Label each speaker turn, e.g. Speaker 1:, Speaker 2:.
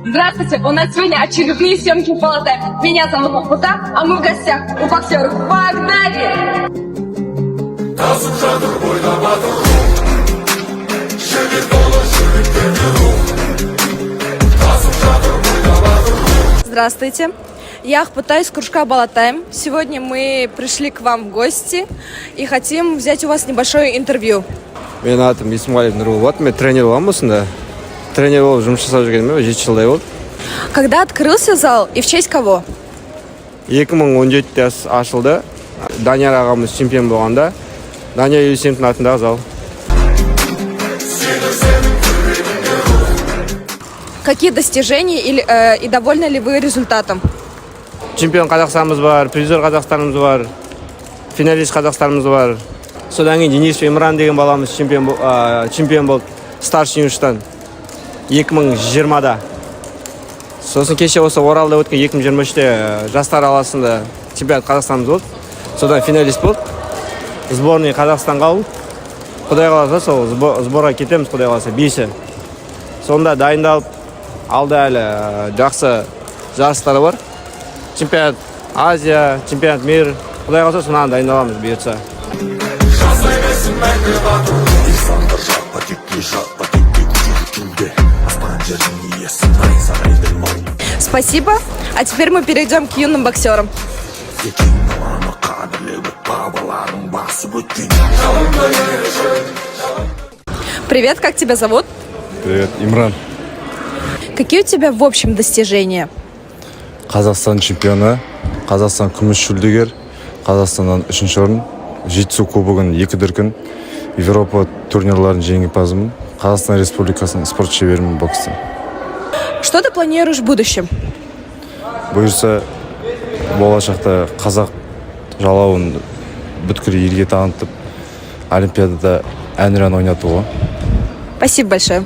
Speaker 1: Здравствуйте, у нас сегодня очередные съемки в Балатаем. Меня зовут Махмута, а мы в гостях у боксеров. Погнали!
Speaker 2: Здравствуйте, я Ахпутай из кружка Балатаем. Сегодня мы пришли к вам в гости и хотим взять у вас небольшое интервью.
Speaker 3: Менің атым Исмаилов Нұрболат, мен тренер боламын осында. Тренер болып жұмыс жасап жүргеніме 7 жылдай болды.
Speaker 2: Когда открылся зал и в честь кого?
Speaker 3: 2017-те ашылды. Данияр ағамыз чемпион болғанда. Дания Елисеновтің атындағы зал.
Speaker 2: Какие достижения и довольны ли вы результатом?
Speaker 3: Чемпион Қазақстанымыз бар, призер Қазақстанымыз бар, финалист Қазақстанымыз бар. Содан кейін Денис Имран деген баламыз чемпион болды старший юништан 2020-да. Сосын кеше осы Оралда өткен 2023-те жастар арасында чемпионат Қазақстанымыз болды. Содан финалист болды. Сборный Қазақстанға алып. Құдай қаласа сол сборға кетеміз, құдай қаласа 5. Сонда дайындалып алды әлі жақсы жарыстары бар. Чемпионат Азия, чемпионат мир. Құдай қаласа сонан дайындаламыз бұйыртса.
Speaker 2: Спасибо. А теперь мы перейдем к юным боксерам. Привет, как тебя зовут?
Speaker 4: Привет, Имран.
Speaker 2: Какие у тебя в общем достижения?
Speaker 4: Қазақстан чемпионы, Қазақстан күміс жүлдегер, Қазақстаннан 3-ші орын, жетісу кубогын 2 дүркін, Европа турнирларын жеңімпазымын, Қазақстан Республикасының спорт шеберімін бокста.
Speaker 2: Что ты планируешь в будущем?
Speaker 4: Бұйырса, болашақта қазақ жалауын бүткір елге танытып, Олимпиадада әнұран ойнатуға.
Speaker 2: Спасибо большое.